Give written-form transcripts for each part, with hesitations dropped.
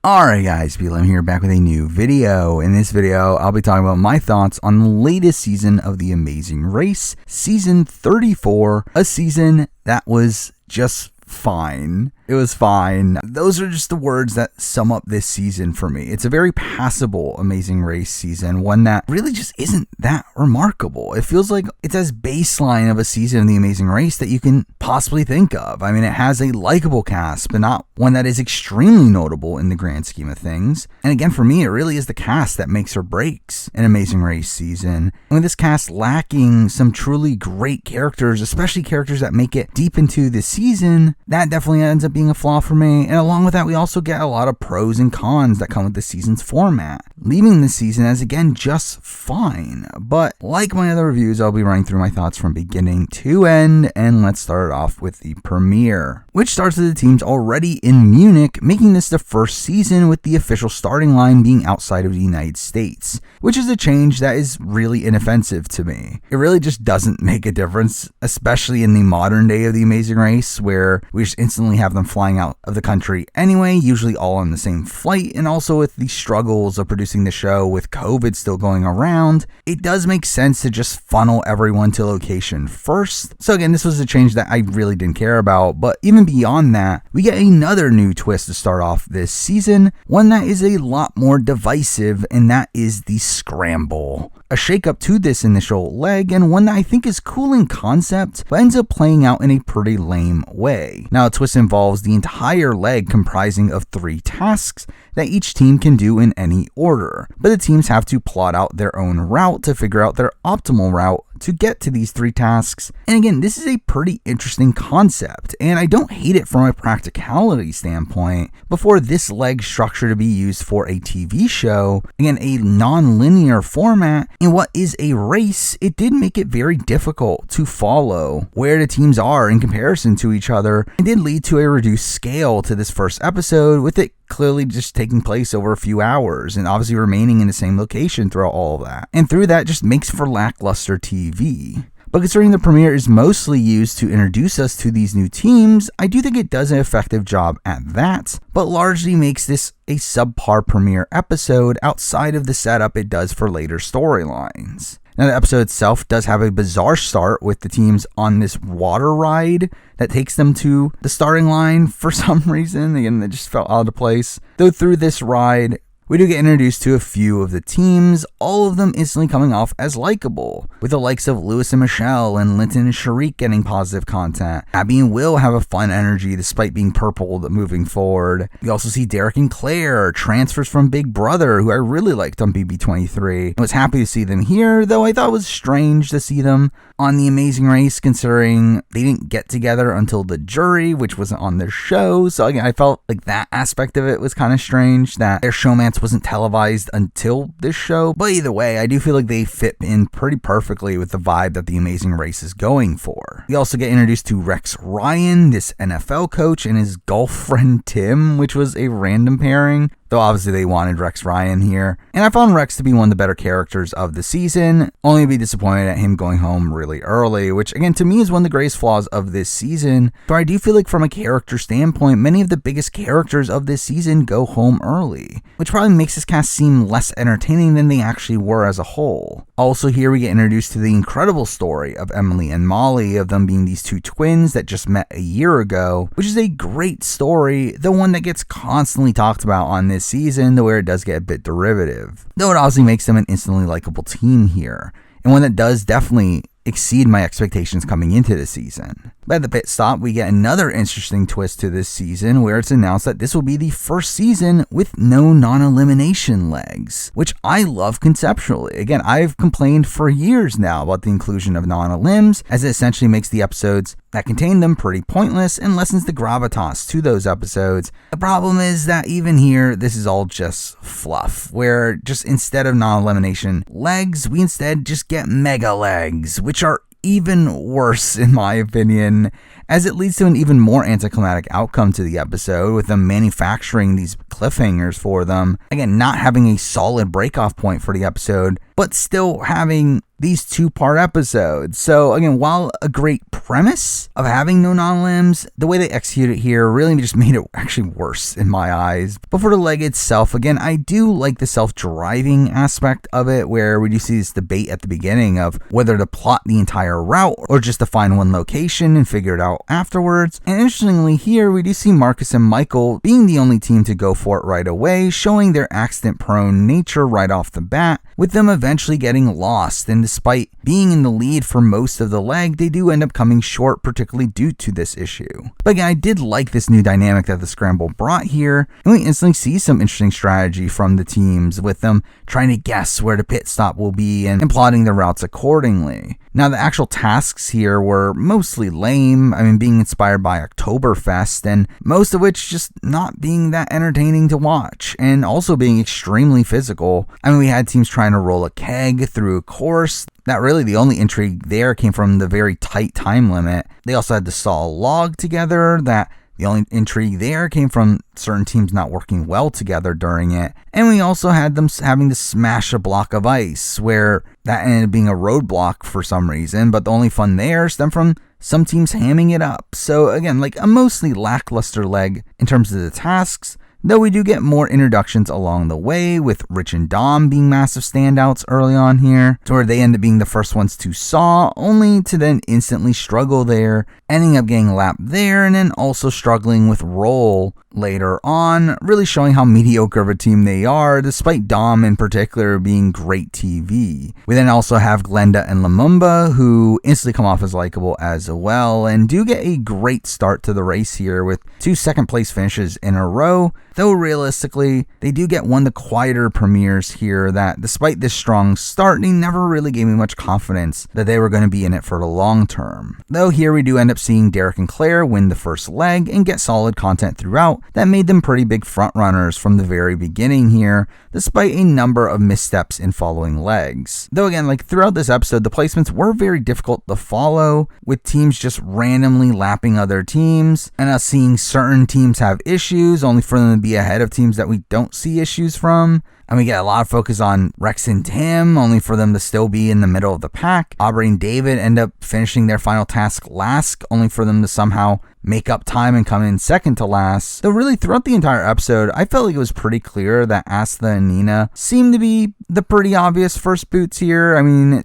Alright guys, I'm here back with a new video. In this video, I'll be talking about my thoughts on the latest season of The Amazing Race, Season 34, a season that was just fine. It was fine. Those are just the words that sum up this season for me. It's a very passable Amazing Race season, one that really just isn't that remarkable. It feels like it's as baseline of a season of The Amazing Race that you can possibly think of. I mean, it has a likable cast, but not one that is extremely notable in the grand scheme of things. And again, for me, it really is the cast that makes or breaks an Amazing Race season. And with this cast lacking some truly great characters, especially characters that make it deep into the season, that definitely ends up being a flaw for me. And along with that, we also get a lot of pros and cons that come with the season's format, leaving the season as, again, just fine. But like my other reviews, I'll be running through my thoughts from beginning to end, and let's start off with the premiere, which starts with the teams already in Munich, making this the first season with the official starting line being outside of the United States, which is a change that is really inoffensive to me. It really just doesn't make a difference, especially in the modern day of The Amazing Race, where we just instantly have them flying out of the country anyway, usually all on the same flight, and also with the struggles of producing the show with COVID still going around, it does make sense to just funnel everyone to location first. So again, this was a change that I really didn't care about, but even beyond that, we get another new twist to start off this season, one that is a lot more divisive, and that is the scramble. A shakeup to this initial leg, and one that I think is cool in concept, but ends up playing out in a pretty lame way. Now, a twist involves the entire leg comprising of 3 tasks that each team can do in any order, but the teams have to plot out their own route to figure out their optimal route to get to these 3 tasks. And again, this is a pretty interesting concept, and I don't hate it from a practicality standpoint. Before this leg structure to be used for a TV show, again, a non-linear format, in what is a race, it did make it very difficult to follow where the teams are in comparison to each other, and did lead to a reduced scale to this first episode, with it clearly just taking place over a few hours and obviously remaining in the same location throughout all of that. And through that, just makes for lackluster TV. But considering the premiere is mostly used to introduce us to these new teams, I do think it does an effective job at that, but largely makes this a subpar premiere episode outside of the setup it does for later storylines. Now, the episode itself does have a bizarre start with the teams on this water ride that takes them to the starting line for some reason. Again, it just felt out of place. Though through this ride, we do get introduced to a few of the teams, all of them instantly coming off as likable, with the likes of Lewis and Michelle and Linton and Sharik getting positive content. Abby and Will have a fun energy despite being purpled moving forward. We also see Derek and Claire, transfers from Big Brother, who I really liked on BB23. I was happy to see them here, though I thought it was strange to see them on The Amazing Race, considering they didn't get together until the jury, which wasn't on their show. So again, I felt like that aspect of it was kind of strange, that their showmance wasn't televised until this show. But either way, I do feel like they fit in pretty perfectly with the vibe that The Amazing Race is going for. We also get introduced to Rex Ryan, this NFL coach, and his golf friend Tim, which was a random pairing, though obviously they wanted Rex Ryan here. And I found Rex to be one of the better characters of the season, only to be disappointed at him going home really early, which again to me is one of the greatest flaws of this season. But I do feel like from a character standpoint, many of the biggest characters of this season go home early, which probably makes this cast seem less entertaining than they actually were as a whole. Also here we get introduced to the incredible story of Emily and Molly, of them being these 2 twins that just met a year ago, which is a great story, the one that gets constantly talked about on this season, though where it does get a bit derivative. Though it obviously makes them an instantly likable team here, and one that does definitely exceed my expectations coming into the season. But at the pit stop, we get another interesting twist to this season, where it's announced that this will be the first season with no non-elimination legs, which I love conceptually. Again, I've complained for years now about the inclusion of non-elims, as it essentially makes the episodes that contain them pretty pointless and lessens the gravitas to those episodes. The problem is that even here, this is all just fluff, where just instead of non-elimination legs, we instead just get mega legs, which are even worse in my opinion, as it leads to an even more anticlimactic outcome to the episode, with them manufacturing these cliffhangers for them. Again, not having a solid break-off point for the episode, but still having these 2-part episodes. So again, while a great premise of having no non-limbs, the way they execute it here really just made it actually worse in my eyes. But for the leg itself, again, I do like the self-driving aspect of it, where we do see this debate at the beginning of whether to plot the entire route or just to find one location and figure it out afterwards. And interestingly here, we do see Marcus and Michael being the only team to go for it right away, showing their accident-prone nature right off the bat, with them eventually getting lost. And despite being in the lead for most of the leg, they do end up coming short, particularly due to this issue. But again, I did like this new dynamic that the scramble brought here, and we instantly see some interesting strategy from the teams, with them trying to guess where the pit stop will be and plotting their routes accordingly. Now, the actual tasks here were mostly lame, being inspired by Oktoberfest, and most of which just not being that entertaining to watch, and also being extremely physical. We had teams trying to roll a keg through a course. That really the only intrigue there came from the very tight time limit. They also had to saw a log together. That the only intrigue there came from certain teams not working well together during it. And we also had them having to smash a block of ice, where that ended up being a roadblock for some reason, but the only fun there stemmed from some teams hamming it up. So again, like a mostly lackluster leg in terms of the tasks, though we do get more introductions along the way, with Rich and Dom being massive standouts early on here, to where they end up being the first ones to saw, only to then instantly struggle there, ending up getting lapped there, and then also struggling with roll later on, really showing how mediocre of a team they are, despite Dom in particular being great TV. We then also have Glenda and Lumumba, who instantly come off as likable as well, and do get a great start to the race here with 2 second place finishes in a row, though realistically, they do get one of the quieter premieres here that, despite this strong start, they never really gave me much confidence that they were going to be in it for the long term. Though here we do end up seeing Derek and Claire win the first leg and get solid content throughout that made them pretty big frontrunners from the very beginning here, despite a number of missteps in following legs. Though again, like throughout this episode, the placements were very difficult to follow, with teams just randomly lapping other teams, and us seeing certain teams have issues only for them to be ahead of teams that we don't see issues from. And we get a lot of focus on Rex and Tim, only for them to still be in the middle of the pack. Aubrey and David end up finishing their final task last, only for them to somehow make up time and come in second to last. Though really throughout the entire episode, I felt like it was pretty clear that Asta and Nina seemed to be the pretty obvious first boots here.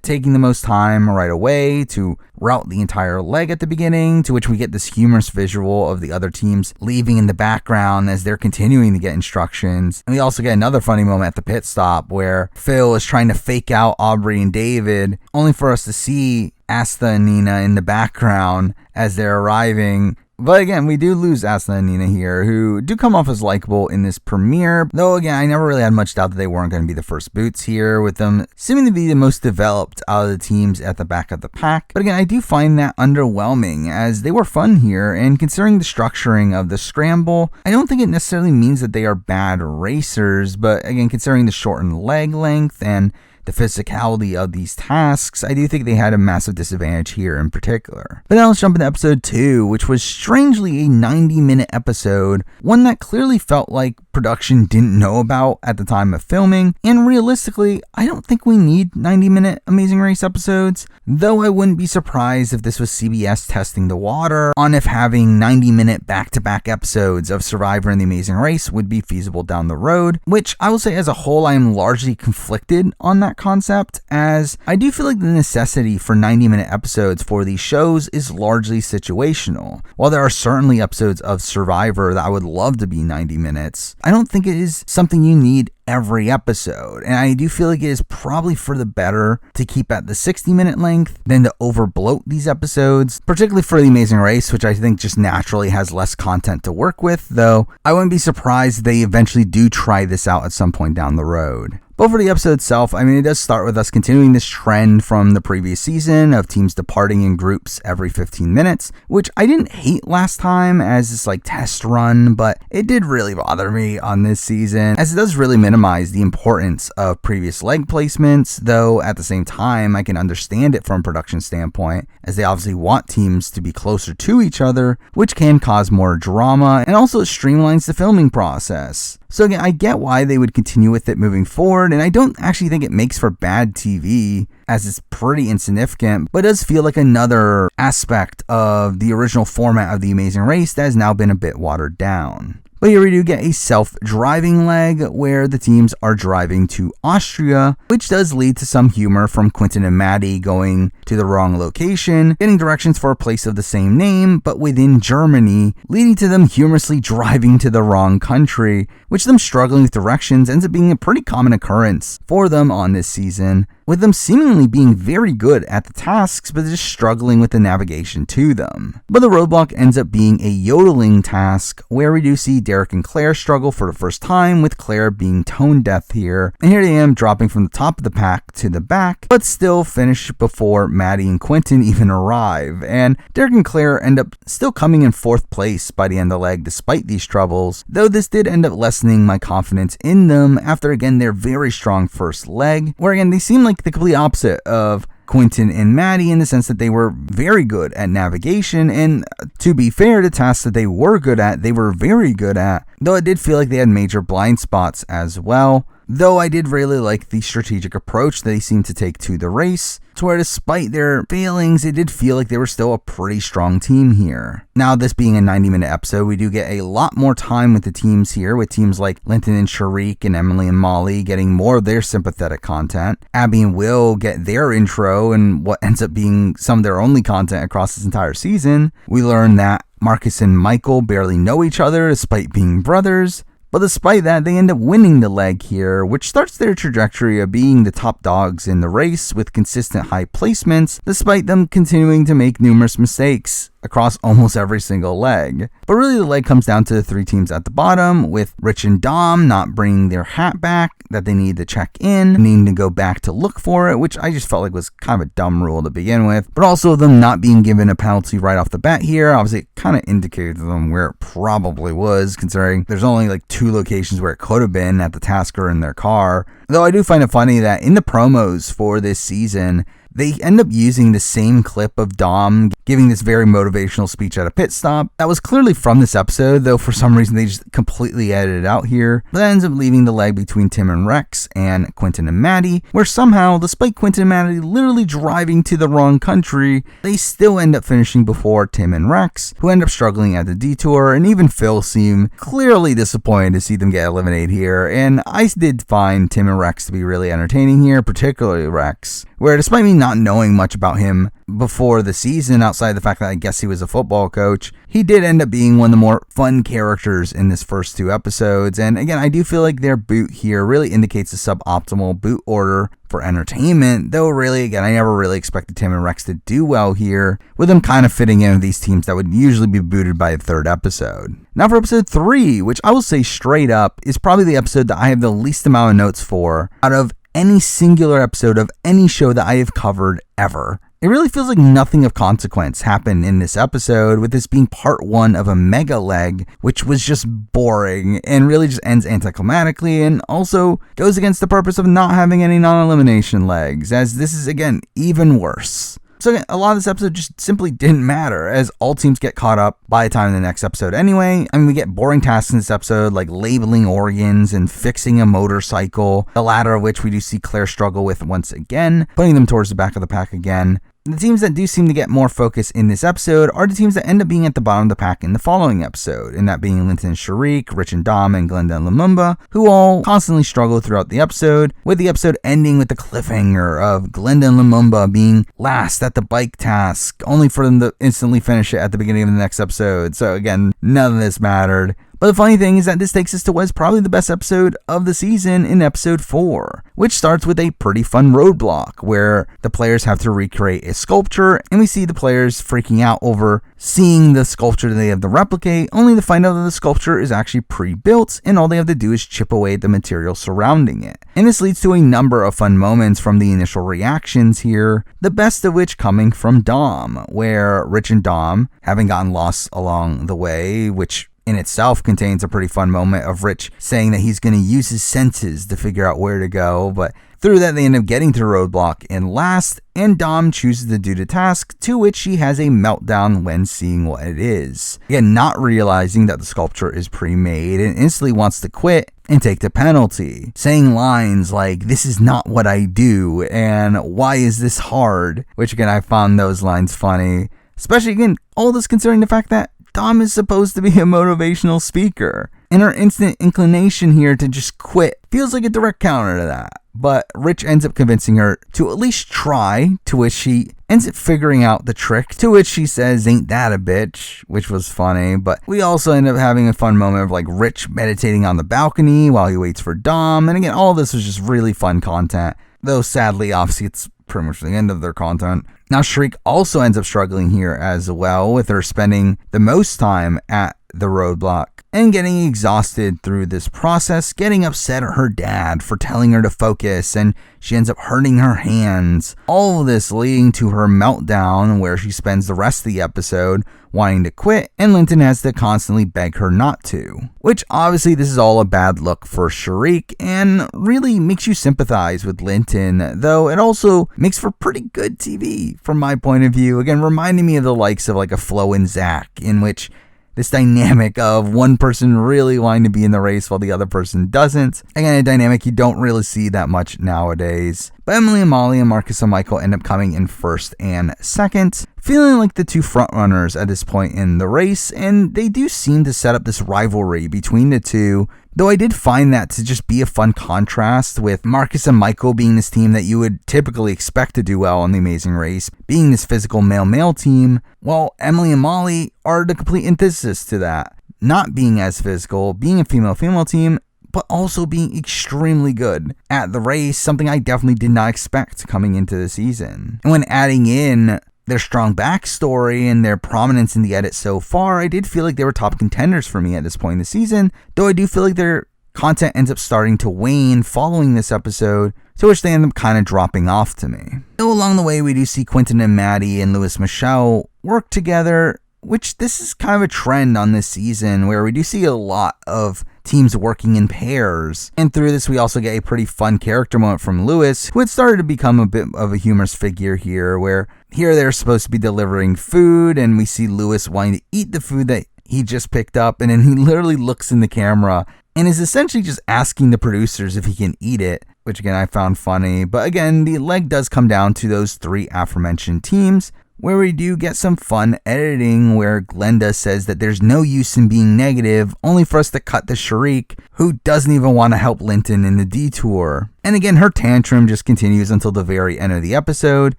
Taking the most time right away to route the entire leg at the beginning, to which we get this humorous visual of the other teams leaving in the background as they're continuing to get instructions. And we also get another funny moment at the pit stop where Phil is trying to fake out Aubrey and David, only for us to see Asta and Nina in the background as they're arriving. But again, we do lose Asta and Nina here, who do come off as likable in this premiere. Though again, I never really had much doubt that they weren't going to be the first boots here, with them seeming to be the most developed out of the teams at the back of the pack. But again, I do find that underwhelming, as they were fun here, and considering the structuring of the scramble, I don't think it necessarily means that they are bad racers, but again, considering the shortened leg length and the physicality of these tasks, I do think they had a massive disadvantage here in particular. But now let's jump into episode 2, which was strangely a 90-minute episode, one that clearly felt like production didn't know about at the time of filming, and realistically, I don't think we need 90-minute Amazing Race episodes, though I wouldn't be surprised if this was CBS testing the water on if having 90-minute back-to-back episodes of Survivor and The Amazing Race would be feasible down the road, which I will say as a whole I am largely conflicted on that concept, as I do feel like the necessity for 90-minute episodes for these shows is largely situational. While there are certainly episodes of Survivor that I would love to be 90 minutes, I don't think it is something you need every episode, and I do feel like it is probably for the better to keep at the 60-minute length than to overbloat these episodes, particularly for The Amazing Race, which I think just naturally has less content to work with, though I wouldn't be surprised if they eventually do try this out at some point down the road. But for the episode itself, it does start with us continuing this trend from the previous season of teams departing in groups every 15 minutes, which I didn't hate last time as this test run, but it did really bother me on this season, as it does really minimize minimize the importance of previous leg placements, though at the same time, I can understand it from a production standpoint, as they obviously want teams to be closer to each other, which can cause more drama, and also streamlines the filming process. So again, I get why they would continue with it moving forward, and I don't actually think it makes for bad TV, as it's pretty insignificant, but does feel like another aspect of the original format of The Amazing Race that has now been a bit watered down. But here we do get a self-driving leg where the teams are driving to Austria, which does lead to some humor from Quentin and Maddie going to the wrong location, getting directions for a place of the same name, but within Germany, leading to them humorously driving to the wrong country, which them struggling with directions ends up being a pretty common occurrence for them on this season, with them seemingly being very good at the tasks, but just struggling with the navigation to them. But the roadblock ends up being a yodeling task, where we do see Derek and Claire struggle for the first time, with Claire being tone deaf here, and here they am dropping from the top of the pack to the back, but still finish before Maddie and Quentin even arrive, and Derek and Claire end up still coming in 4th place by the end of the leg despite these troubles, though this did end up lessening my confidence in them after again their very strong first leg, where again they seem like the complete opposite of Quentin and Maddie in the sense that they were very good at navigation, and to be fair, the tasks that they were good at, they were very good at, though it did feel like they had major blind spots as well. Though I did really like the strategic approach they seemed to take to the race, to where despite their failings, it did feel like they were still a pretty strong team here. Now, this being a 90-minute episode, we do get a lot more time with the teams here, with teams like Linton and Sharik and Emily and Molly getting more of their sympathetic content. Abby and Will get their intro and what ends up being some of their only content across this entire season. We learn that Marcus and Michael barely know each other despite being brothers. But despite that, they end up winning the leg here, which starts their trajectory of being the top dogs in the race with consistent high placements, despite them continuing to make numerous mistakes across almost every single leg. But really the leg comes down to the 3 teams at the bottom, with Rich and Dom not bringing their hat back that they need to check in, needing to go back to look for it, which I just felt like was kind of a dumb rule to begin with, but also them not being given a penalty right off the bat here. Obviously it kind of indicated to them where it probably was, considering there's only like 2 locations where it could have been, at the tasker in their car. Though I do find it funny that in the promos for this season, they end up using the same clip of Dom giving this very motivational speech at a pit stop. That was clearly from this episode, though for some reason they just completely edited it out here. But that ends up leaving the leg between Tim and Rex and Quentin and Maddie, where somehow, despite Quentin and Maddie literally driving to the wrong country, they still end up finishing before Tim and Rex, who end up struggling at the detour, and even Phil seemed clearly disappointed to see them get eliminated here. And I did find Tim and Rex to be really entertaining here, particularly Rex, where despite me not knowing much about him before the season, outside the fact that I guess he was a football coach, he did end up being one of the more fun characters in this first 2 episodes. And again, I do feel like their boot here really indicates a suboptimal boot order for entertainment, though really, again, I never really expected Tim and Rex to do well here, with them kind of fitting in with these teams that would usually be booted by the 3rd episode. Now for episode 3, which I will say straight up is probably the episode that I have the least amount of notes for out of any singular episode of any show that I have covered ever. It really feels like nothing of consequence happened in this episode, with this being part 1 of a mega leg, which was just boring and really just ends anticlimactically, and also goes against the purpose of not having any non-elimination legs, as this is again even worse. So again, a lot of this episode just simply didn't matter, as all teams get caught up by the time of the next episode anyway. I mean, we get boring tasks in this episode, like labeling organs and fixing a motorcycle, the latter of which we do see Claire struggle with once again, putting them towards the back of the pack again. The teams that do seem to get more focus in this episode are the teams that end up being at the bottom of the pack in the following episode, and that being Linton and Sharik, Rich and Dom, and Glenda and Lumumba, who all constantly struggle throughout the episode, with the episode ending with the cliffhanger of Glenda and Lumumba being last at the bike task, only for them to instantly finish it at the beginning of the next episode. So again, none of this mattered. But the funny thing is that this takes us to what is probably the best episode of the season in episode 4, which starts with a pretty fun roadblock where the players have to recreate a sculpture, and we see the players freaking out over seeing the sculpture they have to replicate, only to find out that the sculpture is actually pre-built and all they have to do is chip away at the material surrounding it. And this leads to a number of fun moments from the initial reactions here, the best of which coming from Dom, where Rich and Dom, having gotten lost along the way, which in itself contains a pretty fun moment of Rich saying that he's going to use his senses to figure out where to go, but through that they end up getting to roadblock in last, and Dom chooses to do the task, to which she has a meltdown when seeing what it is. Again, not realizing that the sculpture is pre-made, and instantly wants to quit and take the penalty, saying lines like, "This is not what I do," and "Why is this hard?" Which again, I found those lines funny, especially again, all this considering the fact that Dom is supposed to be a motivational speaker, and her instant inclination here to just quit feels like a direct counter to that. But Rich ends up convincing her to at least try, to which she ends up figuring out the trick, to which she says, "Ain't that a bitch," which was funny. But we also end up having a fun moment of like Rich meditating on the balcony while he waits for Dom, and again, all this was just really fun content, though sadly, obviously, it's pretty much the end of their content. Now, Shriek also ends up struggling here as well, with her spending the most time at the roadblock and getting exhausted through this process, getting upset at her dad for telling her to focus, and she ends up hurting her hands. All of this leading to her meltdown, where she spends the rest of the episode wanting to quit, and Linton has to constantly beg her not to. Which obviously this is all a bad look for Shriek, and really makes you sympathize with Linton, though it also makes for pretty good TV from my point of view. Again, reminding me of the likes of like a Flo and Zach, in which this dynamic of one person really wanting to be in the race while the other person doesn't. Again, a dynamic you don't really see that much nowadays. But Emily and Molly and Marcus and Michael end up coming in first and second, feeling like the two frontrunners at this point in the race, and they do seem to set up this rivalry between the two, though I did find that to just be a fun contrast, with Marcus and Michael being this team that you would typically expect to do well on The Amazing Race, being this physical male-male team, while Emily and Molly are the complete antithesis to that, not being as physical, being a female-female team, but also being extremely good at the race, something I definitely did not expect coming into the season. And when adding in their strong backstory and their prominence in the edit so far, I did feel like they were top contenders for me at this point in the season, though I do feel like their content ends up starting to wane following this episode, to which they end up kind of dropping off to me. Though along the way we do see Quentin and Maddie and Louis Michelle work together, which this is kind of a trend on this season, where we do see a lot of teams working in pairs. And through this, we also get a pretty fun character moment from Louis, who had started to become a bit of a humorous figure here, where here they're supposed to be delivering food, and we see Louis wanting to eat the food that he just picked up, and then he literally looks in the camera and is essentially just asking the producers if he can eat it, which again I found funny. But again, the leg does come down to those three aforementioned teams, where we do get some fun editing, where Glenda says that there's no use in being negative, only for us to cut to Shriek, who doesn't even want to help Linton in the detour. And again, her tantrum just continues until the very end of the episode,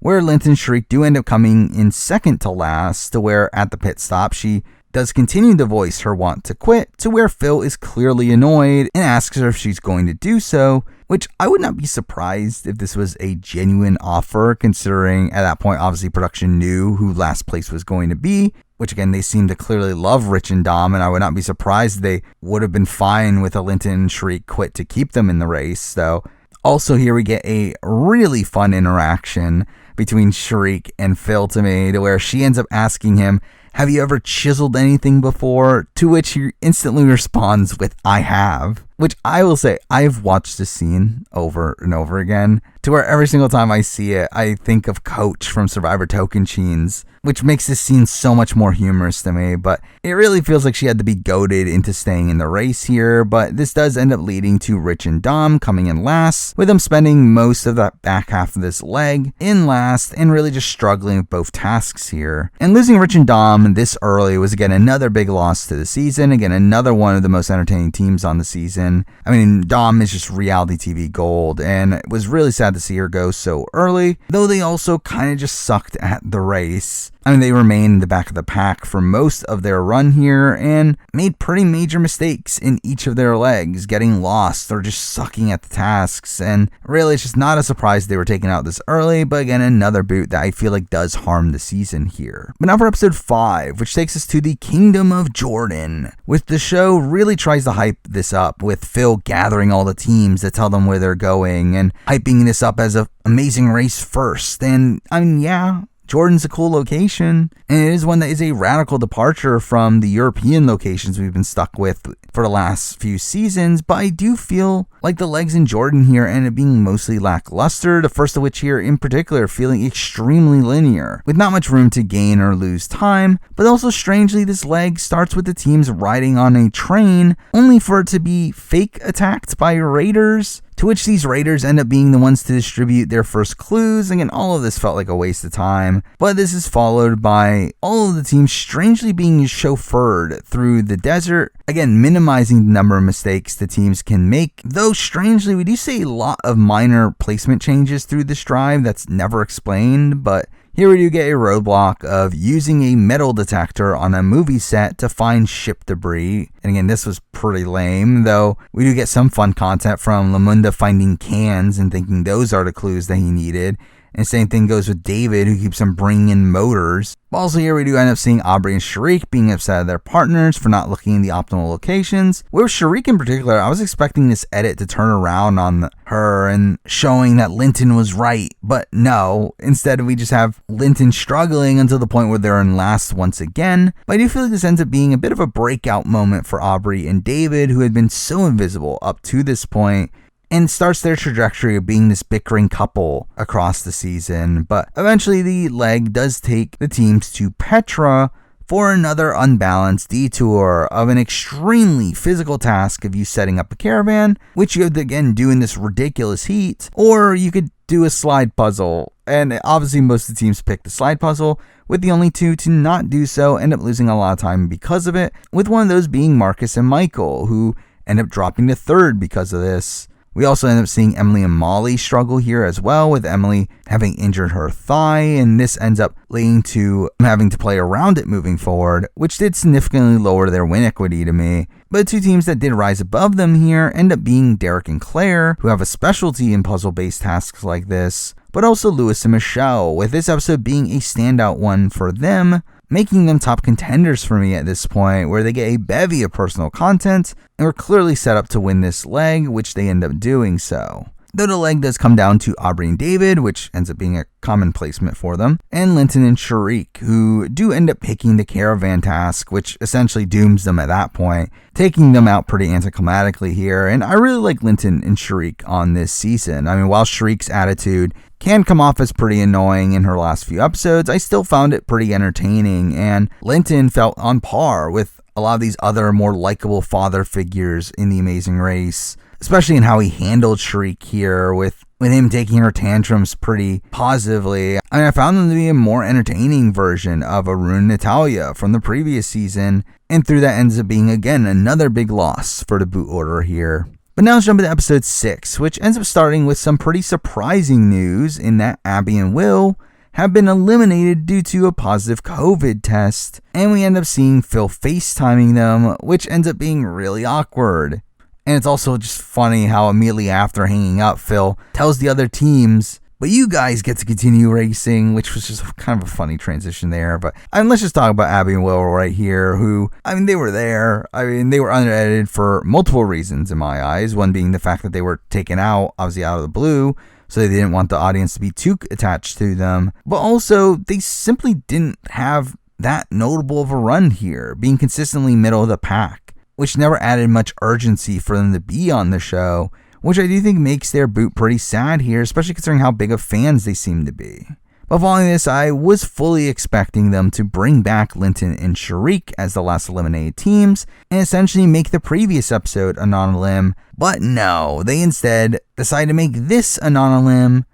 where Linton and Shriek do end up coming in second to last, to where at the pit stop she does continue to voice her want to quit, to where Phil is clearly annoyed and asks her if she's going to do so, which I would not be surprised if this was a genuine offer, considering at that point obviously production knew who last place was going to be, which again they seem to clearly love Rich and Dom, and I would not be surprised if they would have been fine with a Linton and Shriek quit to keep them in the race, though. Also here we get a really fun interaction between Shriek and Phil to me, to where she ends up asking him, "Have you ever chiseled anything before?" To which he instantly responds with, "I have." Which I will say, I've watched this scene over and over again, to where every single time I see it, I think of Coach from Survivor Tocantins, which makes this scene so much more humorous to me. But it really feels like she had to be goaded into staying in the race here. But this does end up leading to Rich and Dom coming in last, with them spending most of that back half of this leg in last, and really just struggling with both tasks here. And losing Rich and Dom this early was again another big loss to the season. Again, another one of the most entertaining teams on the season. I mean, Dom is just reality TV gold, and it was really sad to see her go so early, though they also kind of just sucked at the race. I mean, they remained in the back of the pack for most of their run here and made pretty major mistakes in each of their legs, getting lost or just sucking at the tasks. And really, it's just not a surprise they were taken out this early, but again, another boot that I feel like does harm the season here. But now for episode 5, which takes us to the Kingdom of Jordan, with the show really tries to hype this up, with Phil gathering all the teams to tell them where they're going and hyping this up as an amazing race first. And I mean, yeah, Jordan's a cool location, and it is one that is a radical departure from the European locations we've been stuck with for the last few seasons, but I do feel like the legs in Jordan here end up being mostly lackluster, the first of which here in particular feeling extremely linear, with not much room to gain or lose time, but also strangely this leg starts with the teams riding on a train, only for it to be fake attacked by raiders, to which these raiders end up being the ones to distribute their first clues. Again, all of this felt like a waste of time, but this is followed by all of the teams strangely being chauffeured through the desert, again minimizing the number of mistakes the teams can make, though strangely we do see a lot of minor placement changes through this drive that's never explained, but here we do get a roadblock of using a metal detector on a movie set to find ship debris. And again, this was pretty lame, though we do get some fun content from Lamunda finding cans and thinking those are the clues that he needed. And same thing goes with David, who keeps on bringing in motors. Also here we do end up seeing Aubrey and Sharik being upset at their partners for not looking in the optimal locations. With Sharik in particular, I was expecting this edit to turn around on her and showing that Linton was right, but no. Instead we just have Linton struggling until the point where they're in last once again. But I do feel like this ends up being a bit of a breakout moment for Aubrey and David, who had been so invisible up to this point, and starts their trajectory of being this bickering couple across the season. But eventually the leg does take the teams to Petra for another unbalanced detour of an extremely physical task of you setting up a caravan, which you have to again do in this ridiculous heat, or you could do a slide puzzle. And obviously most of the teams pick the slide puzzle, with the only two to not do so end up losing a lot of time because of it, with one of those being Marcus and Michael, who end up dropping to third because of this. We also end up seeing Emily and Molly struggle here as well, with Emily having injured her thigh, and this ends up leading to having to play around it moving forward, which did significantly lower their win equity to me. But two teams that did rise above them here end up being Derek and Claire, who have a specialty in puzzle-based tasks like this, but also Lewis and Michelle, with this episode being a standout one for them, making them top contenders for me at this point, where they get a bevy of personal content and were clearly set up to win this leg, which they end up doing so. Though the leg does come down to Aubrey and David, which ends up being a common placement for them, and Linton and Sharik, who do end up picking the caravan task, which essentially dooms them at that point, taking them out pretty anticlimactically here. And I really like Linton and Sharik on this season. I mean, while Sharik's attitude can come off as pretty annoying in her last few episodes, I still found it pretty entertaining, and Linton felt on par with a lot of these other more likable father figures in The Amazing Race, especially in how he handled Sharik here, with him taking her tantrums pretty positively. I mean, I found them to be a more entertaining version of Arun and Natalia from the previous season, and through that ends up being, again, another big loss for the boot order here. But now let's jump into episode 6, which ends up starting with some pretty surprising news in that Abby and Will have been eliminated due to a positive COVID test, and we end up seeing Phil FaceTiming them, which ends up being really awkward. And it's also just funny how immediately after hanging up, Phil tells the other teams, but you guys get to continue racing, which was just kind of a funny transition there. But let's just talk about Abby and Will right here, who, they were there. They were unedited for multiple reasons in my eyes. One being the fact that they were taken out, obviously out of the blue, so they didn't want the audience to be too attached to them. But also, they simply didn't have that notable of a run here, being consistently middle of the pack, which never added much urgency for them to be on the show, which I do think makes their boot pretty sad here, especially considering how big of fans they seem to be. But following this, I was fully expecting them to bring back Linton and Sharik as the last eliminated teams, and essentially make the previous episode a non-elim, but no, they instead decided to make this a non-elim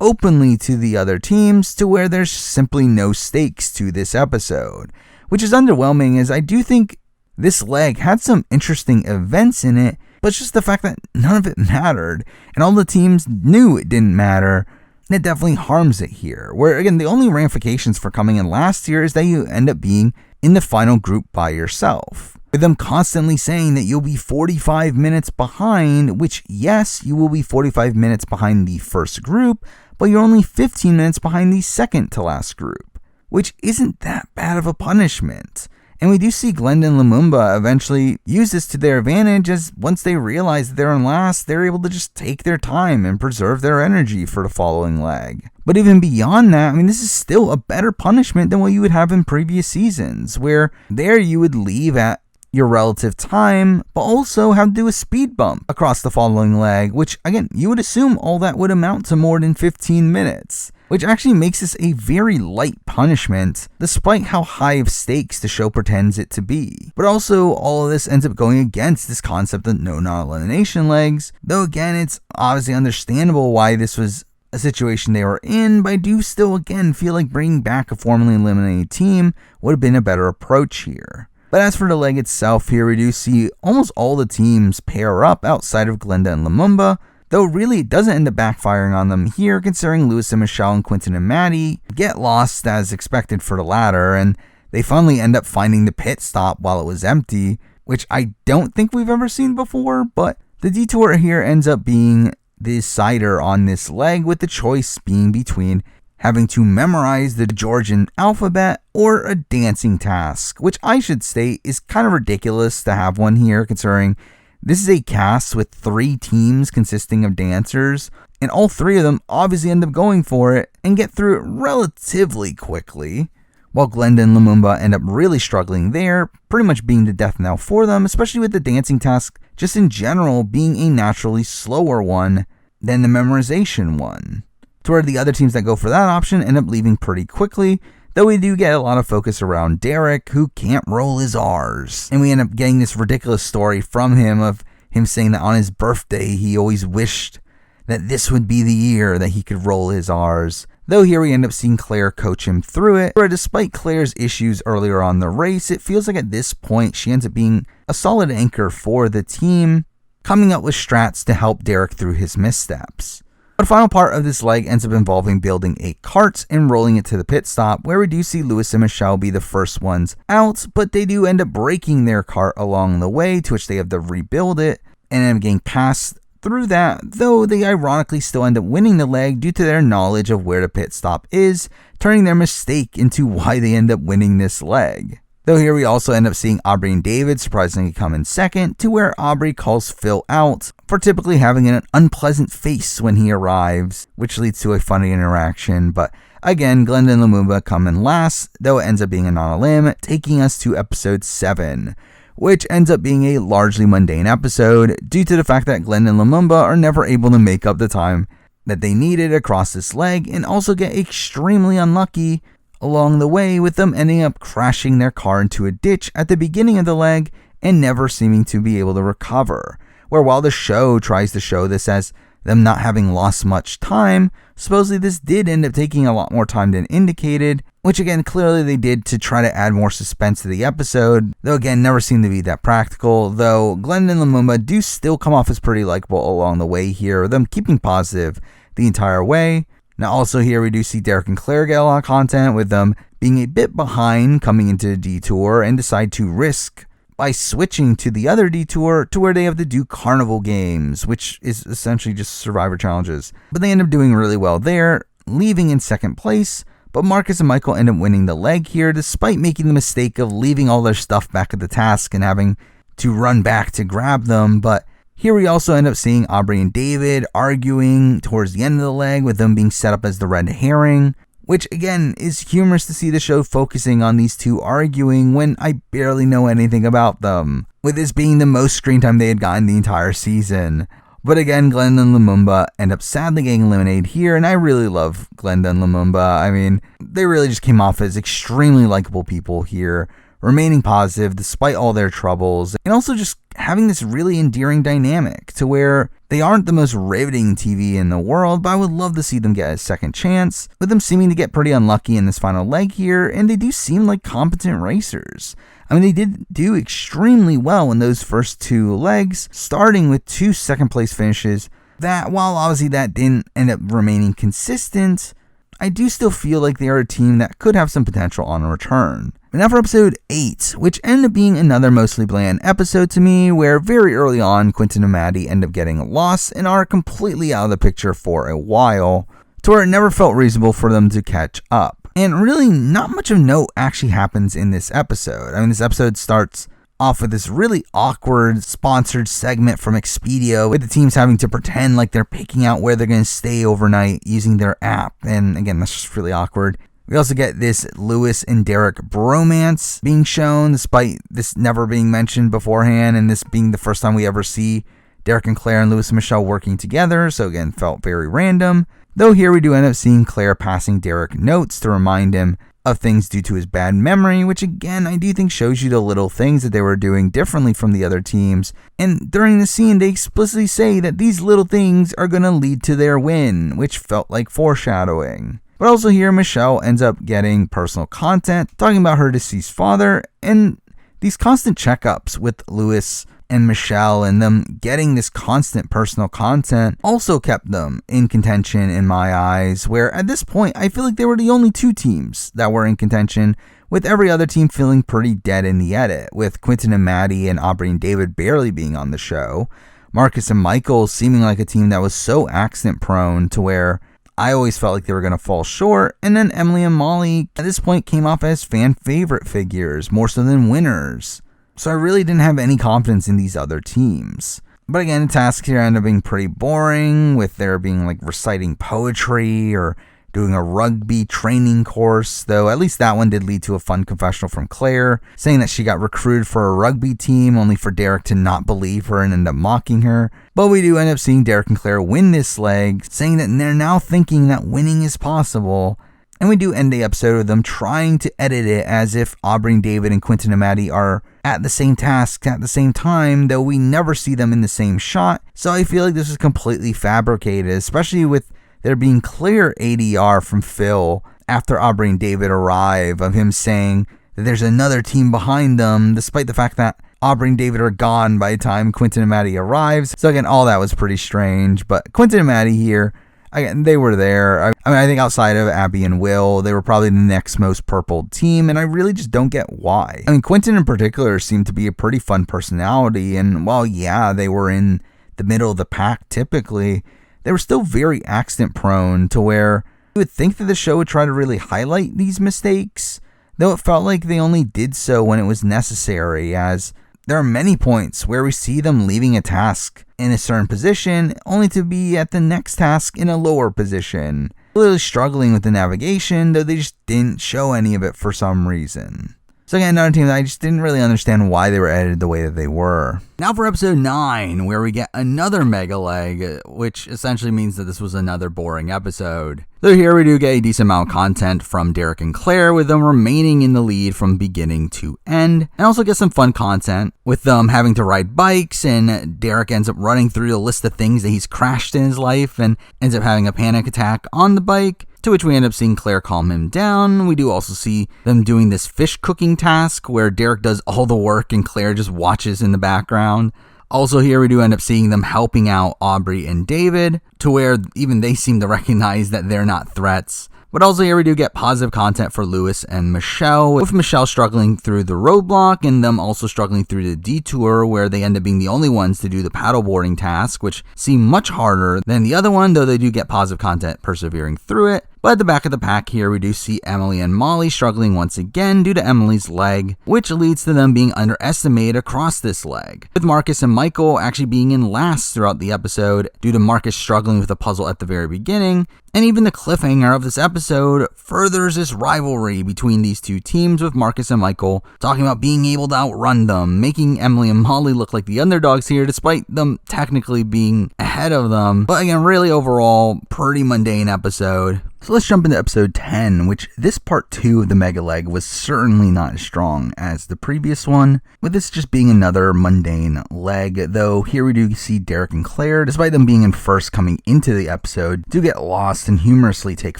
openly to the other teams, to where there's simply no stakes to this episode, which is underwhelming, as I do think this leg had some interesting events in it, but it's just the fact that none of it mattered, and all the teams knew it didn't matter. It definitely harms it here, where again, the only ramifications for coming in last year is that you end up being in the final group by yourself, with them constantly saying that you'll be 45 minutes behind, which yes, you will be 45 minutes behind the first group, but you're only 15 minutes behind the second to last group, which isn't that bad of a punishment. And we do see Glendon Lumumba eventually use this to their advantage, as once they realize that they're in last, they're able to just take their time and preserve their energy for the following leg. But even beyond that, this is still a better punishment than what you would have in previous seasons, where there you would leave at your relative time, but also have to do a speed bump across the following leg, which again, you would assume all that would amount to more than 15 minutes. Which actually makes this a very light punishment, despite how high of stakes the show pretends it to be. But also, all of this ends up going against this concept of no non-elimination legs, though again, it's obviously understandable why this was a situation they were in, but I do still again feel like bringing back a formerly eliminated team would have been a better approach here. But as for the leg itself, here we do see almost all the teams pair up outside of Glenda and Lumumba, though really it doesn't end up backfiring on them here, considering Lewis and Michelle and Quentin and Maddie get lost as expected for the latter, and they finally end up finding the pit stop while it was empty, which I don't think we've ever seen before, but the detour here ends up being the decider on this leg, with the choice being between having to memorize the Georgian alphabet or a dancing task, which I should state is kind of ridiculous to have one here, considering this is a cast with 3 teams consisting of dancers, and all 3 of them obviously end up going for it and get through it relatively quickly, while Glenda and Lumumba end up really struggling there, pretty much being the death knell for them, especially with the dancing task just in general being a naturally slower one than the memorization one, to where the other teams that go for that option end up leaving pretty quickly. Though we do get a lot of focus around Derek, who can't roll his R's. And we end up getting this ridiculous story from him of him saying that on his birthday, he always wished that this would be the year that he could roll his R's. Though here we end up seeing Claire coach him through it, where despite Claire's issues earlier on the race, it feels like at this point she ends up being a solid anchor for the team, coming up with strats to help Derek through his missteps. The final part of this leg ends up involving building a cart and rolling it to the pit stop, where we do see Lewis and Michelle be the first ones out, but they do end up breaking their cart along the way, to which they have to rebuild it, and end up getting passed through that, though they ironically still end up winning the leg due to their knowledge of where the pit stop is, turning their mistake into why they end up winning this leg. Though here we also end up seeing Aubrey and David surprisingly come in second, to where Aubrey calls Phil out for typically having an unpleasant face when he arrives, which leads to a funny interaction. But again, Glenda and Lumumba come in last, though it ends up being a non-elim, taking us to episode 7, which ends up being a largely mundane episode due to the fact that Glenda and Lumumba are never able to make up the time that they needed across this leg, and also get extremely unlucky along the way, with them ending up crashing their car into a ditch at the beginning of the leg and never seeming to be able to recover. Where while the show tries to show this as them not having lost much time, supposedly this did end up taking a lot more time than indicated, which again clearly they did to try to add more suspense to the episode, though again never seemed to be that practical, though Glenda and Lumumba do still come off as pretty likable along the way here, with them keeping positive the entire way. Now also here we do see Derek and Claire get a lot of content, with them being a bit behind coming into the detour and decide to risk by switching to the other detour, to where they have to do carnival games, which is essentially just survivor challenges. But they end up doing really well there, leaving in second place, but Marcus and Michael end up winning the leg here, despite making the mistake of leaving all their stuff back at the task and having to run back to grab them. But here we also end up seeing Aubrey and David arguing towards the end of the leg, with them being set up as the red herring, which again is humorous to see the show focusing on these two arguing when I barely know anything about them, with this being the most screen time they had gotten the entire season. But again, Glenda and Lumumba end up sadly getting eliminated here, and I really love Glenda and Lumumba. They really just came off as extremely likable people here, remaining positive despite all their troubles, and also just having this really endearing dynamic to where they aren't the most riveting TV in the world, but I would love to see them get a second chance, with them seeming to get pretty unlucky in this final leg here, and they do seem like competent racers. They did do extremely well in those first 2 legs, starting with 2 second place finishes, that while obviously that didn't end up remaining consistent, I do still feel like they are a team that could have some potential on a return. But now for episode 8, which ended up being another mostly bland episode to me, where very early on, Quentin and Maddie end up getting lost and are completely out of the picture for a while, to where it never felt reasonable for them to catch up. And really, not much of note actually happens in this episode. I mean, this episode starts off with this really awkward sponsored segment from Expedia with the teams having to pretend like they're picking out where they're going to stay overnight using their app. And again, that's just really awkward. We also get this Lewis and Derek bromance being shown, despite this never being mentioned beforehand, and this being the first time we ever see Derek and Claire and Lewis and Michelle working together, so again, felt very random. Though here we do end up seeing Claire passing Derek notes to remind him of things due to his bad memory, which again, I do think shows you the little things that they were doing differently from the other teams. And during the scene, they explicitly say that these little things are going to lead to their win, which felt like foreshadowing. But also here, Michelle ends up getting personal content, talking about her deceased father, and these constant checkups with Lewis and Michelle and them getting this constant personal content also kept them in contention in my eyes, where at this point I feel like they were the only two teams that were in contention, with every other team feeling pretty dead in the edit, with Quentin and Maddie and Aubrey and David barely being on the show, Marcus and Michael seeming like a team that was so accident prone to where I always felt like they were going to fall short, and then Emily and Molly at this point came off as fan favorite figures more so than winners. So I really didn't have any confidence in these other teams. But again, the tasks here ended up being pretty boring, with there being like reciting poetry or doing a rugby training course, though at least that one did lead to a fun confessional from Claire, saying that she got recruited for a rugby team only for Derek to not believe her and end up mocking her. But we do end up seeing Derek and Claire win this leg, saying that they're now thinking that winning is possible. And we do end the episode with them trying to edit it as if Aubrey and David and Quentin and Maddie are at the same task at the same time, though we never see them in the same shot. So I feel like this is completely fabricated, especially with there being clear ADR from Phil after Aubrey and David arrive of him saying that there's another team behind them, despite the fact that Aubrey and David are gone by the time Quentin and Maddie arrives. So again, all that was pretty strange, but Quentin and Maddie here, again, they were there. I mean, I think outside of Abby and Will, they were probably the next most purpled team, and I really just don't get why. I mean, Quentin in particular seemed to be a pretty fun personality, and while, yeah, they were in the middle of the pack typically, they were still very accident prone to where you would think that the show would try to really highlight these mistakes, though it felt like they only did so when it was necessary, as there are many points where we see them leaving a task in a certain position only to be at the next task in a lower position, really struggling with the navigation, though they just didn't show any of it for some reason. So again, another team that I just didn't really understand why they were edited the way that they were. Now for episode 9, where we get another mega leg, which essentially means that this was another boring episode. So here we do get a decent amount of content from Derek and Claire, with them remaining in the lead from beginning to end, and also get some fun content with them having to ride bikes, and Derek ends up running through the list of things that he's crashed in his life and ends up having a panic attack on the bike, to which we end up seeing Claire calm him down. We do also see them doing this fish cooking task where Derek does all the work and Claire just watches in the background. Also here we do end up seeing them helping out Aubrey and David, to where even they seem to recognize that they're not threats. But also here we do get positive content for Lewis and Michelle, with Michelle struggling through the roadblock and them also struggling through the detour, where they end up being the only ones to do the paddleboarding task, which seem much harder than the other one, though they do get positive content persevering through it. But at the back of the pack here, we do see Emily and Molly struggling once again due to Emily's leg, which leads to them being underestimated across this leg, with Marcus and Michael actually being in last throughout the episode due to Marcus struggling with a puzzle at the very beginning. And even the cliffhanger of this episode furthers this rivalry between these two teams, with Marcus and Michael talking about being able to outrun them, making Emily and Molly look like the underdogs here, despite them technically being ahead of them. But again, really overall, pretty mundane episode. So let's jump into episode 10, which this part 2 of the mega leg was certainly not as strong as the previous one, with this just being another mundane leg, though here we do see Derek and Claire, despite them being in first coming into the episode, do get lost and humorously take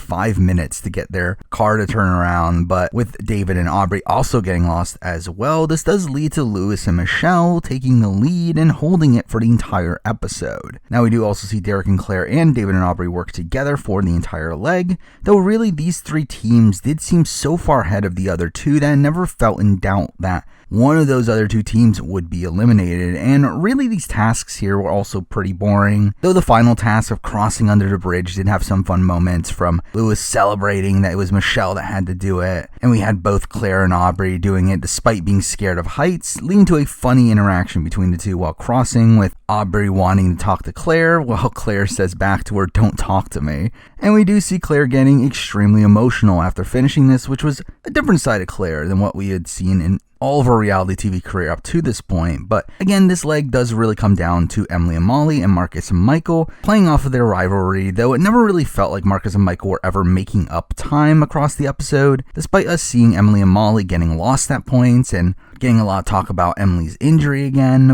5 minutes to get their car to turn around, but with David and Aubrey also getting lost as well, this does lead to Lewis and Michelle taking the lead and holding it for the entire episode. Now we do also see Derek and Claire and David and Aubrey work together for the entire leg, though really these three teams did seem so far ahead of the other two that I never felt in doubt that one of those other two teams would be eliminated. And really these tasks here were also pretty boring, though the final task of crossing under the bridge did have some fun moments, from Lewis celebrating that it was Michelle that had to do it, and we had both Claire and Aubrey doing it despite being scared of heights, leading to a funny interaction between the two while crossing, with Aubrey wanting to talk to Claire while Claire says back to her, "Don't talk to me." And we do see Claire getting extremely emotional after finishing this, which was a different side of Claire than what we had seen in all of her reality TV career up to this point. But again, this leg does really come down to Emily and Molly and Marcus and Michael playing off of their rivalry, though it never really felt like Marcus and Michael were ever making up time across the episode, despite us seeing Emily and Molly getting lost at points and getting a lot of talk about Emily's injury again.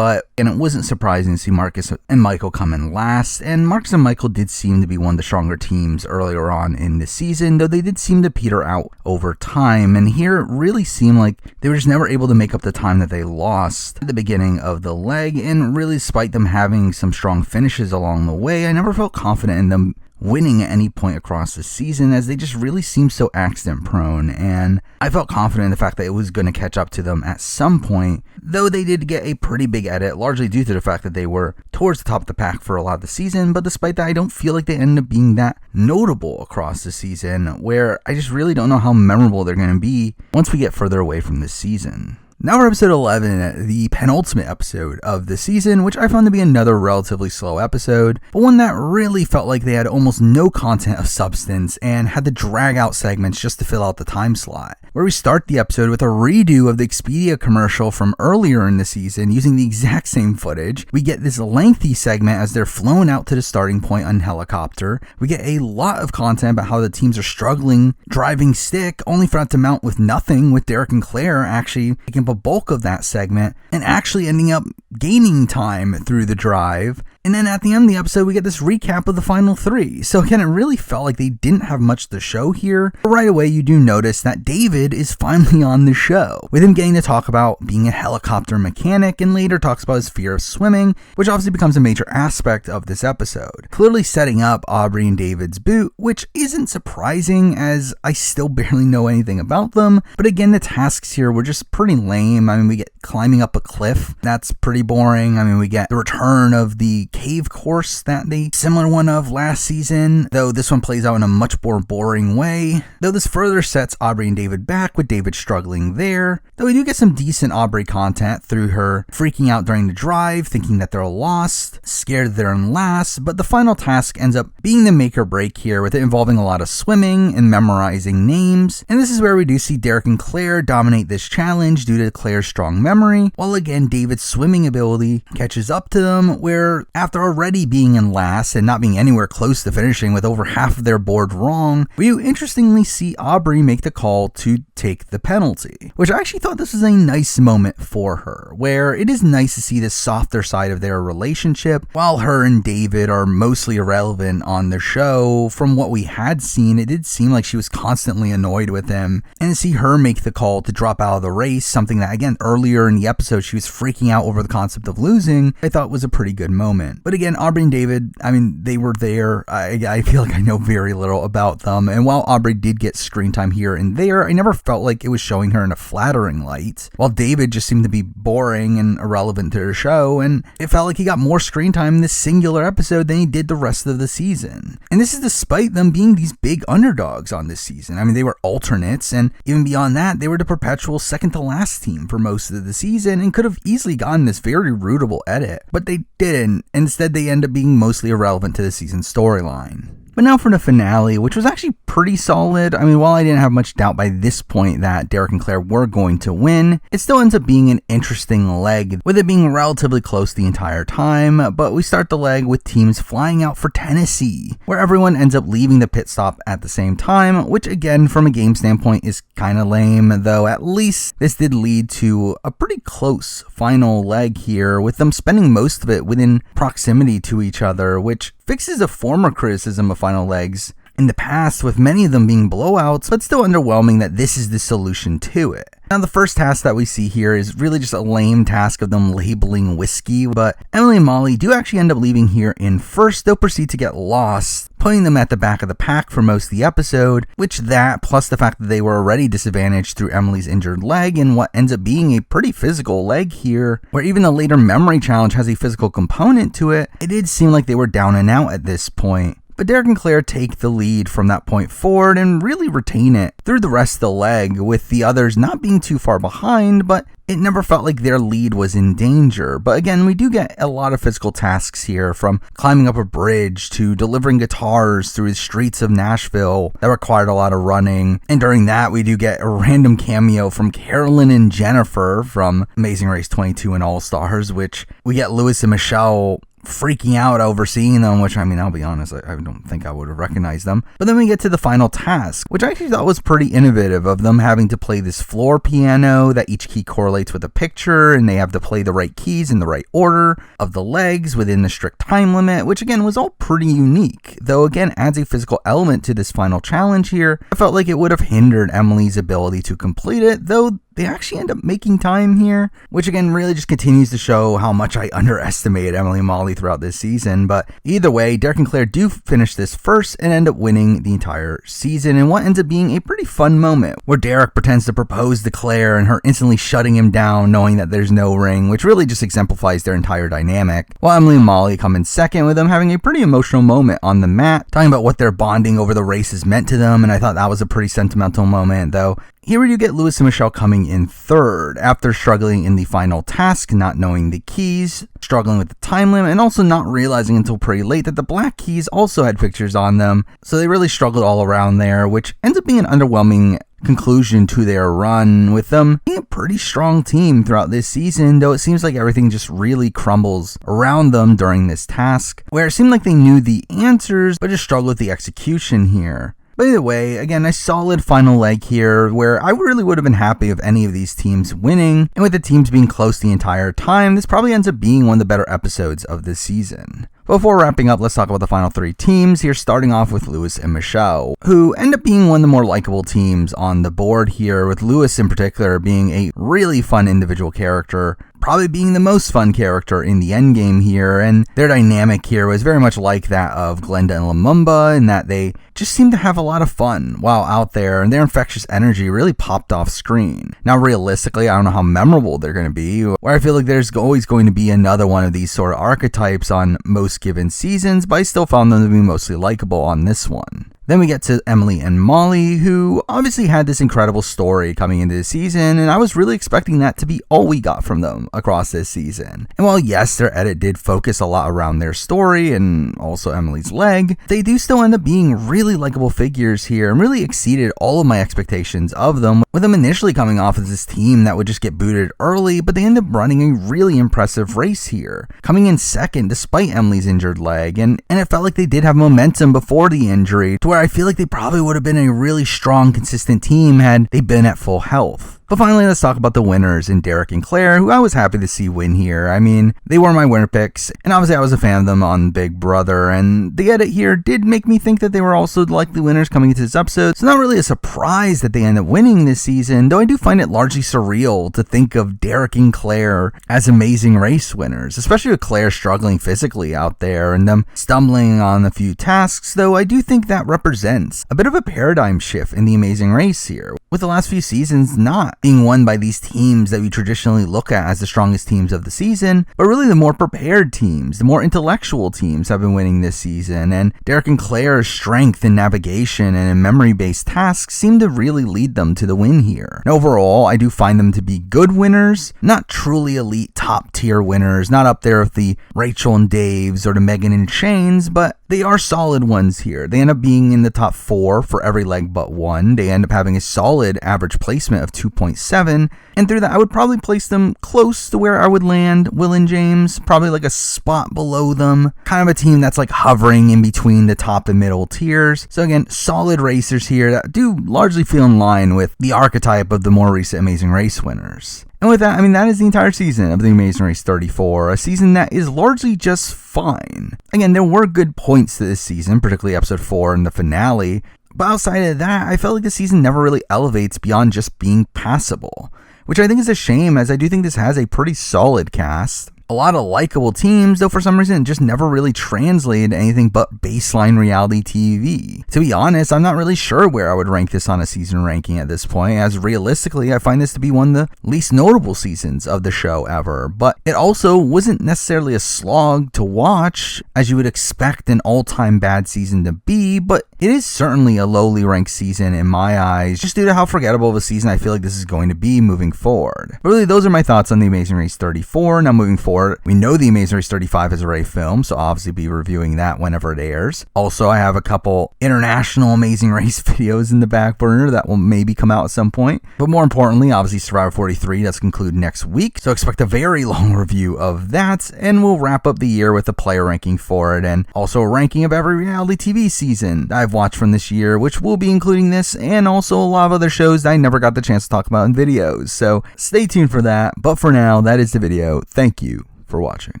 And it wasn't surprising to see Marcus and Michael come in last, and Marcus and Michael did seem to be one of the stronger teams earlier on in the season, though they did seem to peter out over time, and here it really seemed like they were just never able to make up the time that they lost at the beginning of the leg. And really, despite them having some strong finishes along the way, I never felt confident in them winning at any point across the season, as they just really seemed so accident prone, and I felt confident in the fact that it was going to catch up to them at some point, though they did get a pretty big edit, largely due to the fact that they were towards the top of the pack for a lot of the season. But despite that, I don't feel like they ended up being that notable across the season, where I just really don't know how memorable they're going to be once we get further away from this season. Now for episode 11, the penultimate episode of the season, which I found to be another relatively slow episode, but one that really felt like they had almost no content of substance and had to drag out segments just to fill out the time slot. Where we start the episode with a redo of the Expedia commercial from earlier in the season using the exact same footage. We get this lengthy segment as they're flown out to the starting point on helicopter. We get a lot of content about how the teams are struggling driving stick, only for it to mount with nothing, with Derek and Claire actually taking up a bulk of that segment and actually ending up gaining time through the drive. And then at the end of the episode, we get this recap of the final three. So again, it really felt like they didn't have much to show here. But right away, you do notice that David is finally on the show, with him getting to talk about being a helicopter mechanic, and later talks about his fear of swimming, which obviously becomes a major aspect of this episode, clearly setting up Aubrey and David's boot, which isn't surprising as I still barely know anything about them. But again, the tasks here were just pretty lame. I mean, we get climbing up a cliff. That's pretty boring. I mean, we get the return of the cave course that they similar one of last season, though this one plays out in a much more boring way, though this further sets Aubrey and David back, with David struggling there, though we do get some decent Aubrey content through her freaking out during the drive, thinking that they're lost, scared that they're in last. But the final task ends up being the make or break here, with it involving a lot of swimming and memorizing names, and this is where we do see Derek and Claire dominate this challenge due to Claire's strong memory, while again David's swimming ability catches up to them, where after already being in last and not being anywhere close to finishing with over half of their board wrong, we do interestingly see Aubrey make the call to take the penalty, which I actually thought this was a nice moment for her, where it is nice to see the softer side of their relationship. While her and David are mostly irrelevant on the show, from what we had seen, it did seem like she was constantly annoyed with him, and to see her make the call to drop out of the race, something that again earlier in the episode she was freaking out over the concept of losing, I thought was a pretty good moment. But again, Aubrey and David, I mean, they were there. I feel like I know very little about them. And while Aubrey did get screen time here and there, I never felt like it was showing her in a flattering light. While David just seemed to be boring and irrelevant to the show, and it felt like he got more screen time in this singular episode than he did the rest of the season. And this is despite them being these big underdogs on this season. I mean, they were alternates, and even beyond that, they were the perpetual second to last team for most of the season, and could have easily gotten this very rootable edit, but they didn't. Instead, they end up being mostly irrelevant to the season's storyline. But now for the finale, which was actually pretty solid. I mean, while I didn't have much doubt by this point that Derek and Claire were going to win, it still ends up being an interesting leg, with it being relatively close the entire time. But we start the leg with teams flying out for Tennessee, where everyone ends up leaving the pit stop at the same time, which again, from a game standpoint, is kind of lame, though at least this did lead to a pretty close final leg here, with them spending most of it within proximity to each other, which fixes a former criticism of final legs in the past, with many of them being blowouts, but still underwhelming that this is the solution to it. Now, the first task that we see here is really just a lame task of them labeling whiskey, but Emily and Molly do actually end up leaving here in first. They'll proceed to get lost, putting them at the back of the pack for most of the episode, which that, plus the fact that they were already disadvantaged through Emily's injured leg and what ends up being a pretty physical leg here, where even the later memory challenge has a physical component to it, it did seem like they were down and out at this point. But Derek and Claire take the lead from that point forward and really retain it through the rest of the leg, with the others not being too far behind, but it never felt like their lead was in danger. But again, we do get a lot of physical tasks here, from climbing up a bridge to delivering guitars through the streets of Nashville that required a lot of running. And during that, we do get a random cameo from Carolyn and Jennifer from Amazing Race 22 and All Stars, which we get Lewis and Michelle freaking out over seeing them, which, I mean, I'll be honest, I don't think I would have recognized them. But then we get to the final task, which I actually thought was pretty innovative, of them having to play this floor piano that each key correlates with a picture, and they have to play the right keys in the right order of the legs within the strict time limit, which again was all pretty unique, though again adds a physical element to this final challenge here. I felt like it would have hindered Emily's ability to complete it, though they actually end up making time here, which again really just continues to show how much I underestimate Emily and Molly throughout this season. But either way, Derek and Claire do finish this first and end up winning the entire season in what ends up being a pretty fun moment, where Derek pretends to propose to Claire and her instantly shutting him down, knowing that there's no ring, which really just exemplifies their entire dynamic, while Emily and Molly come in second, with them having a pretty emotional moment on the mat, talking about what their bonding over the race has meant to them. And I thought that was a pretty sentimental moment, though. Here we do get Lewis and Michelle coming in third, after struggling in the final task, not knowing the keys, struggling with the time limit, and also not realizing until pretty late that the black keys also had pictures on them. So they really struggled all around there, which ends up being an underwhelming conclusion to their run, with them being a pretty strong team throughout this season, though it seems like everything just really crumbles around them during this task, where it seemed like they knew the answers but just struggled with the execution here. But either way, again, a solid final leg here, where I really would have been happy with any of these teams winning, and with the teams being close the entire time, this probably ends up being one of the better episodes of this season. Before wrapping up, let's talk about the final three teams here, starting off with Lewis and Michelle, who end up being one of the more likable teams on the board here, with Lewis in particular being a really fun individual character, probably being the most fun character in the endgame here, and their dynamic here was very much like that of Glenda and Lumumba, in that they just seem to have a lot of fun while out there, and their infectious energy really popped off screen. Now, realistically, I don't know how memorable they're going to be, where I feel like there's always going to be another one of these sort of archetypes on most given seasons, but I still found them to be mostly likable on this one. Then we get to Emily and Molly, who obviously had this incredible story coming into the season, and I was really expecting that to be all we got from them across this season. And while yes, their edit did focus a lot around their story and also Emily's leg, they do still end up being really likable figures here, and really exceeded all of my expectations of them, with them initially coming off as this team that would just get booted early, but they end up running a really impressive race here, coming in second despite Emily's injured leg, and it felt like they did have momentum before the injury, to where I feel like they probably would have been a really strong, consistent team had they been at full health. But finally, let's talk about the winners in Derek and Claire, who I was happy to see win here. I mean, they were my winner picks, and obviously I was a fan of them on Big Brother, and the edit here did make me think that they were also the likely winners coming into this episode, so not really a surprise that they end up winning this season, though I do find it largely surreal to think of Derek and Claire as Amazing Race winners, especially with Claire struggling physically out there and them stumbling on a few tasks, though I do think that represents a bit of a paradigm shift in the Amazing Race here, with the last few seasons not being won by these teams that we traditionally look at as the strongest teams of the season, but really the more prepared teams, the more intellectual teams have been winning this season, and Derek and Claire's strength in navigation and in memory-based tasks seem to really lead them to the win here. And overall, I do find them to be good winners, not truly elite top-tier winners, not up there with the Rachel and Daves or the Megan and Shanes, but they are solid ones here. They end up being in the top 4 for every leg but one. They end up having a solid average placement of 2.7, and through that I would probably place them close to where I would land Will and James, probably like a spot below them, kind of a team that's like hovering in between the top and middle tiers. So again, solid racers here that do largely feel in line with the archetype of the more recent Amazing Race winners. And with that, that is the entire season of The Amazing Race 34, a season that is largely just fine. Again, there were good points to this season, particularly episode 4 and the finale, but outside of that, I felt like the season never really elevates beyond just being passable, which I think is a shame, as I do think this has a pretty solid cast. A lot of likable teams, though for some reason it just never really translated to anything but baseline reality TV. To be honest, I'm not really sure where I would rank this on a season ranking at this point, as realistically I find this to be one of the least notable seasons of the show ever, but it also wasn't necessarily a slog to watch, as you would expect an all-time bad season to be, but it is certainly a lowly ranked season in my eyes, just due to how forgettable of a season I feel like this is going to be moving forward. But really, those are my thoughts on The Amazing Race 34. Now moving forward, we know The Amazing Race 35 is a Ray film, so I'll obviously be reviewing that whenever it airs. Also, I have a couple international Amazing Race videos in the back burner that will maybe come out at some point. But more importantly, obviously Survivor 43 does conclude next week, so expect a very long review of that, and we'll wrap up the year with a player ranking for it, and also a ranking of every reality TV season I've watched from this year, which will be including this, and also a lot of other shows that I never got the chance to talk about in videos. So stay tuned for that, but for now, that is the video. Thank you for watching.